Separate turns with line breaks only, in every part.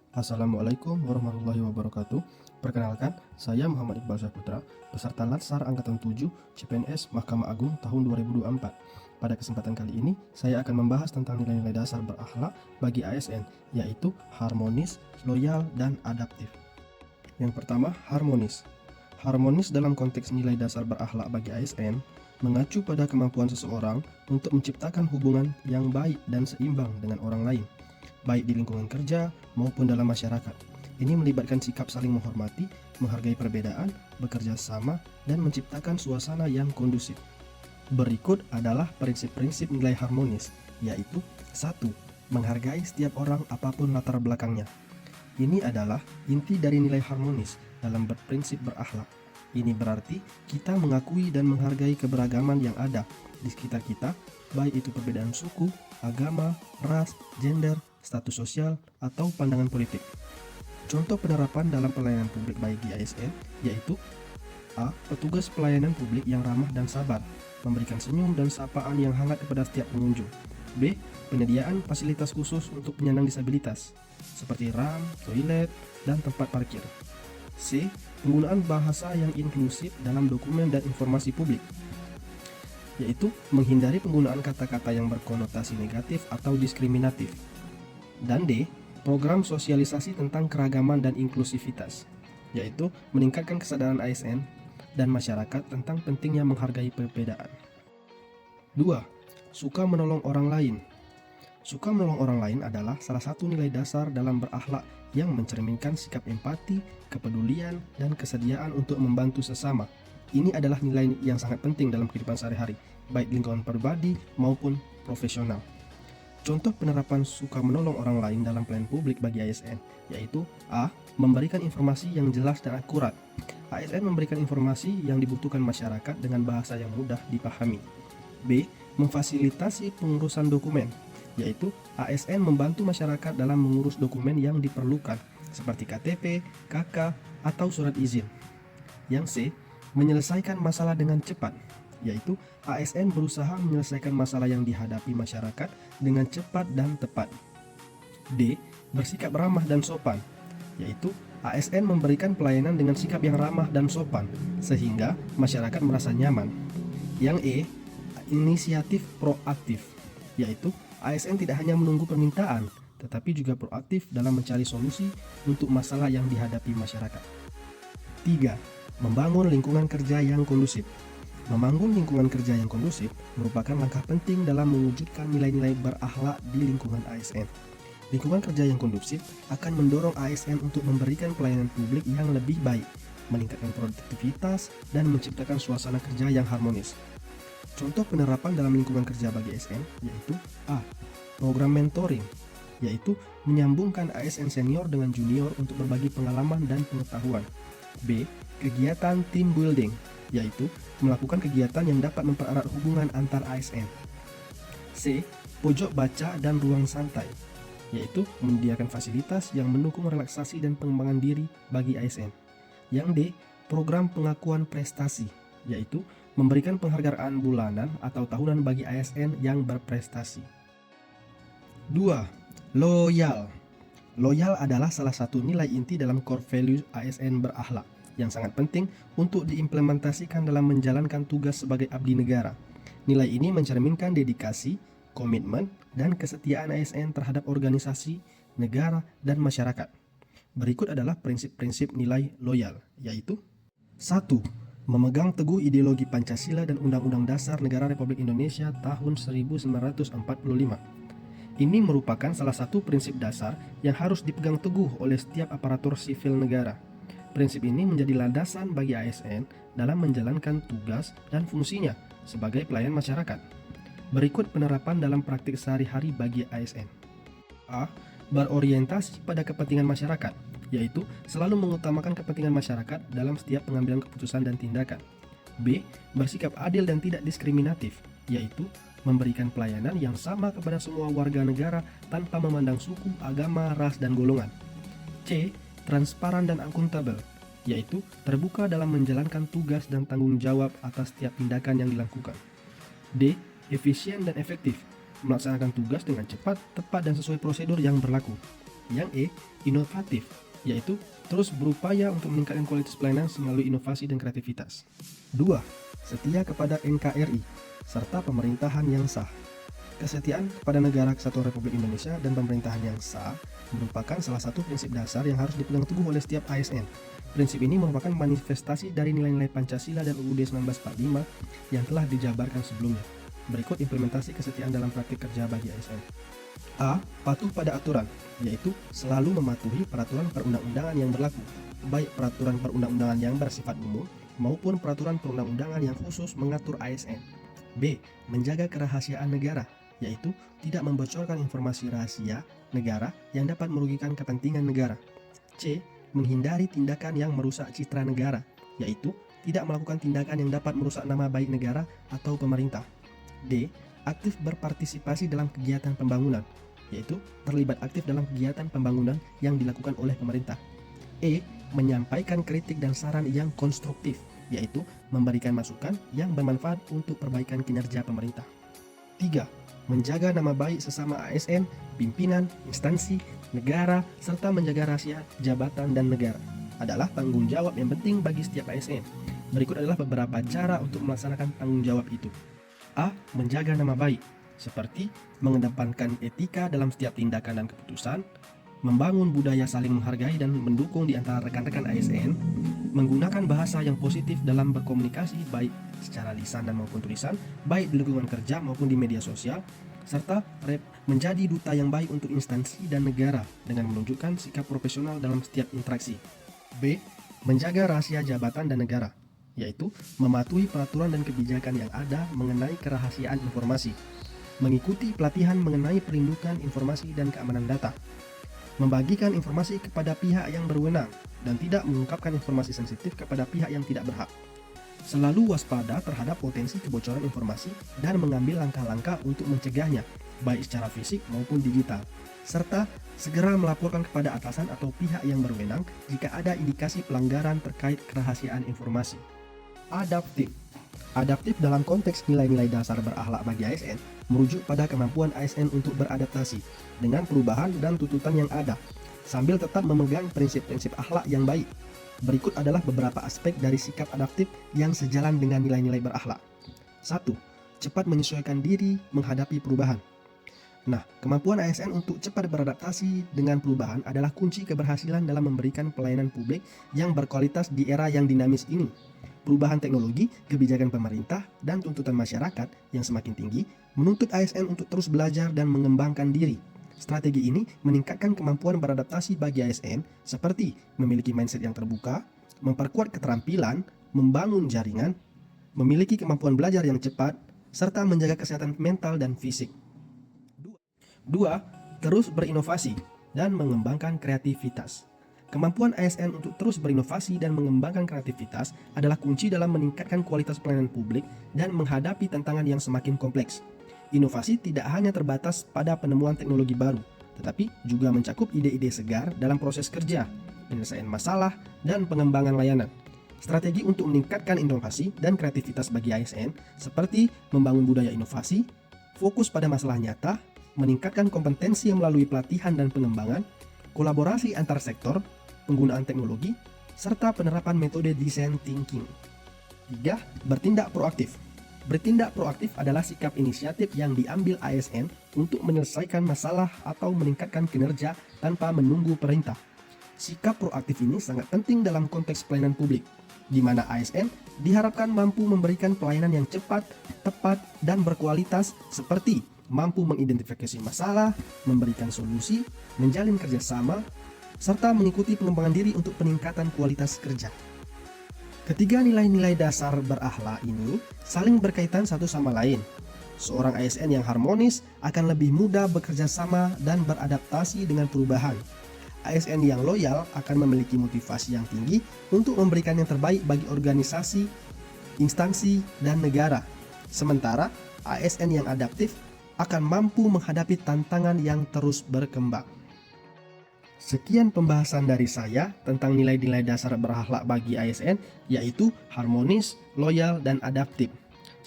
Assalamualaikum warahmatullahi wabarakatuh. Perkenalkan, saya Muhammad Iqbal Syahputra, peserta Latsar Angkatan 7 CPNS Mahkamah Agung tahun 2024. Pada kesempatan kali ini, saya akan membahas tentang nilai-nilai dasar berakhlak bagi ASN, yaitu harmonis, loyal, dan adaptif. Yang pertama, harmonis. Harmonis dalam konteks nilai dasar berakhlak bagi ASN mengacu pada kemampuan seseorang untuk menciptakan hubungan yang baik dan seimbang dengan orang lain, baik di lingkungan kerja maupun dalam masyarakat. Ini melibatkan sikap saling menghormati, menghargai perbedaan, bekerja sama, dan menciptakan suasana yang kondusif. Berikut adalah prinsip-prinsip nilai harmonis, yaitu 1. Menghargai setiap orang apapun latar belakangnya. Ini adalah inti dari nilai harmonis dalam berprinsip berakhlak. Ini berarti kita mengakui dan menghargai keberagaman yang ada di sekitar kita, baik itu perbedaan suku, agama, ras, gender, status sosial, atau pandangan politik. Contoh penerapan dalam pelayanan publik bagi ASN yaitu A. Petugas pelayanan publik yang ramah dan sabar, memberikan senyum dan sapaan yang hangat kepada setiap pengunjung. B. Penyediaan fasilitas khusus untuk penyandang disabilitas, seperti ram, toilet, dan tempat parkir. C. Penggunaan bahasa yang inklusif dalam dokumen dan informasi publik, yaitu menghindari penggunaan kata-kata yang berkonotasi negatif atau diskriminatif. Dan D. Program sosialisasi tentang keragaman dan inklusivitas, yaitu meningkatkan kesadaran ASN dan masyarakat tentang pentingnya menghargai perbedaan. 2. Suka menolong orang lain. Suka menolong orang lain adalah salah satu nilai dasar dalam berakhlak yang mencerminkan sikap empati, kepedulian, dan kesediaan untuk membantu sesama. Ini adalah nilai yang sangat penting dalam kehidupan sehari-hari, baik lingkungan pribadi maupun profesional. Contoh penerapan suka menolong orang lain dalam pelayanan publik bagi ASN, yaitu A. Memberikan informasi yang jelas dan akurat. ASN memberikan informasi yang dibutuhkan masyarakat dengan bahasa yang mudah dipahami. B. Memfasilitasi pengurusan dokumen, yaitu ASN membantu masyarakat dalam mengurus dokumen yang diperlukan, seperti KTP, KK, atau surat izin. Yang C. Menyelesaikan masalah dengan cepat, yaitu ASN berusaha menyelesaikan masalah yang dihadapi masyarakat dengan cepat dan tepat. D. Bersikap ramah dan sopan, yaitu ASN memberikan pelayanan dengan sikap yang ramah dan sopan, sehingga masyarakat merasa nyaman. Yang E. Inisiatif proaktif, yaitu ASN tidak hanya menunggu permintaan, tetapi juga proaktif dalam mencari solusi untuk masalah yang dihadapi masyarakat. 3. Membangun lingkungan kerja yang kondusif. Membangun lingkungan kerja yang kondusif merupakan langkah penting dalam mewujudkan nilai-nilai berakhlak di lingkungan ASN. Lingkungan kerja yang kondusif akan mendorong ASN untuk memberikan pelayanan publik yang lebih baik, meningkatkan produktivitas, dan menciptakan suasana kerja yang harmonis. Contoh penerapan dalam lingkungan kerja bagi ASN yaitu A. Program mentoring, yaitu menyambungkan ASN senior dengan junior untuk berbagi pengalaman dan pengetahuan. B. Kegiatan team building, yaitu melakukan kegiatan yang dapat mempererat hubungan antar ASN. C. Pojok baca dan ruang santai, yaitu menyediakan fasilitas yang mendukung relaksasi dan pengembangan diri bagi ASN. Yang D. Program pengakuan prestasi, yaitu memberikan penghargaan bulanan atau tahunan bagi ASN yang berprestasi. 2. Loyal. Loyal adalah salah satu nilai inti dalam core value ASN berakhlak yang sangat penting untuk diimplementasikan dalam menjalankan tugas sebagai abdi negara. Nilai ini mencerminkan dedikasi, komitmen, dan kesetiaan ASN terhadap organisasi, negara, dan masyarakat. Berikut adalah prinsip-prinsip nilai loyal, yaitu 1. Memegang teguh ideologi Pancasila dan Undang-Undang Dasar Negara Republik Indonesia tahun 1945. Ini merupakan salah satu prinsip dasar yang harus dipegang teguh oleh setiap aparatur sipil negara. Prinsip ini menjadi landasan bagi ASN dalam menjalankan tugas dan fungsinya sebagai pelayan masyarakat. Berikut penerapan dalam praktik sehari-hari bagi ASN. A. Berorientasi pada kepentingan masyarakat, yaitu selalu mengutamakan kepentingan masyarakat dalam setiap pengambilan keputusan dan tindakan. B. Bersikap adil dan tidak diskriminatif, yaitu memberikan pelayanan yang sama kepada semua warga negara tanpa memandang suku, agama, ras, dan golongan. C. Transparan dan akuntabel, yaitu terbuka dalam menjalankan tugas dan tanggung jawab atas setiap tindakan yang dilakukan. D. Efisien dan efektif, melaksanakan tugas dengan cepat, tepat, dan sesuai prosedur yang berlaku. Yang E, inovatif, yaitu terus berupaya untuk meningkatkan kualitas pelayanan melalui inovasi dan kreativitas. 2. Setia kepada NKRI, serta pemerintahan yang sah. Kesetiaan kepada Negara Kesatuan Republik Indonesia dan pemerintahan yang sah merupakan salah satu prinsip dasar yang harus dipegang teguh oleh setiap ASN. Prinsip ini merupakan manifestasi dari nilai-nilai Pancasila dan UUD 1945 yang telah dijabarkan sebelumnya. Berikut implementasi kesetiaan dalam praktik kerja bagi ASN. A. Patuh pada aturan, yaitu selalu mematuhi peraturan perundang-undangan yang berlaku, baik peraturan perundang-undangan yang bersifat umum maupun peraturan perundang-undangan yang khusus mengatur ASN. B. Menjaga kerahasiaan negara, yaitu tidak membocorkan informasi rahasia negara yang dapat merugikan kepentingan negara. C. Menghindari tindakan yang merusak citra negara, yaitu tidak melakukan tindakan yang dapat merusak nama baik negara atau pemerintah. D. Aktif berpartisipasi dalam kegiatan pembangunan, yaitu terlibat aktif dalam kegiatan pembangunan yang dilakukan oleh pemerintah. E. Menyampaikan kritik dan saran yang konstruktif, yaitu memberikan masukan yang bermanfaat untuk perbaikan kinerja pemerintah. 3. Menjaga nama baik sesama ASN, pimpinan, instansi, negara, serta menjaga rahasia jabatan dan negara adalah tanggung jawab yang penting bagi setiap ASN. Berikut adalah beberapa cara untuk melaksanakan tanggung jawab itu. A. Menjaga nama baik, seperti mengedepankan etika dalam setiap tindakan dan keputusan, membangun budaya saling menghargai dan mendukung di antara rekan-rekan ASN, menggunakan bahasa yang positif dalam berkomunikasi baik secara lisan dan maupun tulisan, baik di lingkungan kerja maupun di media sosial, serta menjadi duta yang baik untuk instansi dan negara dengan menunjukkan sikap profesional dalam setiap interaksi. B. Menjaga rahasia jabatan dan negara, yaitu mematuhi peraturan dan kebijakan yang ada mengenai kerahasiaan informasi, mengikuti pelatihan mengenai perlindungan informasi dan keamanan data, membagikan informasi kepada pihak yang berwenang dan tidak mengungkapkan informasi sensitif kepada pihak yang tidak berhak. Selalu waspada terhadap potensi kebocoran informasi dan mengambil langkah-langkah untuk mencegahnya, baik secara fisik maupun digital, serta segera melaporkan kepada atasan atau pihak yang berwenang jika ada indikasi pelanggaran terkait kerahasiaan informasi. Adaptif. Adaptif dalam konteks nilai-nilai dasar berakhlak bagi ASN merujuk pada kemampuan ASN untuk beradaptasi dengan perubahan dan tuntutan yang ada, sambil tetap memegang prinsip-prinsip akhlak yang baik. Berikut adalah beberapa aspek dari sikap adaptif yang sejalan dengan nilai-nilai berakhlak. 1. Cepat menyesuaikan diri menghadapi perubahan. Nah, kemampuan ASN untuk cepat beradaptasi dengan perubahan adalah kunci keberhasilan dalam memberikan pelayanan publik yang berkualitas di era yang dinamis ini. Perubahan teknologi, kebijakan pemerintah, dan tuntutan masyarakat yang semakin tinggi menuntut ASN untuk terus belajar dan mengembangkan diri. Strategi ini meningkatkan kemampuan beradaptasi bagi ASN seperti memiliki mindset yang terbuka, memperkuat keterampilan, membangun jaringan, memiliki kemampuan belajar yang cepat, serta menjaga kesehatan mental dan fisik. 2. Terus berinovasi dan mengembangkan kreativitas. Kemampuan ASN untuk terus berinovasi dan mengembangkan kreativitas adalah kunci dalam meningkatkan kualitas pelayanan publik dan menghadapi tantangan yang semakin kompleks. Inovasi tidak hanya terbatas pada penemuan teknologi baru, tetapi juga mencakup ide-ide segar dalam proses kerja, penyelesaian masalah, dan pengembangan layanan. Strategi untuk meningkatkan inovasi dan kreativitas bagi ASN seperti membangun budaya inovasi, fokus pada masalah nyata, meningkatkan kompetensi melalui pelatihan dan pengembangan, kolaborasi antar sektor, penggunaan teknologi, serta penerapan metode design thinking. 3. Bertindak proaktif. Bertindak proaktif adalah sikap inisiatif yang diambil ASN untuk menyelesaikan masalah atau meningkatkan kinerja tanpa menunggu perintah. Sikap proaktif ini sangat penting dalam konteks pelayanan publik, di mana ASN diharapkan mampu memberikan pelayanan yang cepat, tepat, dan berkualitas seperti mampu mengidentifikasi masalah, memberikan solusi, menjalin kerjasama, serta mengikuti pengembangan diri untuk peningkatan kualitas kerja. Ketiga nilai-nilai dasar berakhlak ini saling berkaitan satu sama lain. Seorang ASN yang harmonis akan lebih mudah bekerja sama dan beradaptasi dengan perubahan. ASN yang loyal akan memiliki motivasi yang tinggi untuk memberikan yang terbaik bagi organisasi, instansi, dan negara. Sementara ASN yang adaptif akan mampu menghadapi tantangan yang terus berkembang. Sekian pembahasan dari saya tentang nilai-nilai dasar berakhlak bagi ASN, yaitu harmonis, loyal, dan adaptif.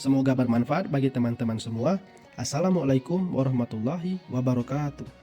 Semoga bermanfaat bagi teman-teman semua. Assalamualaikum warahmatullahi wabarakatuh.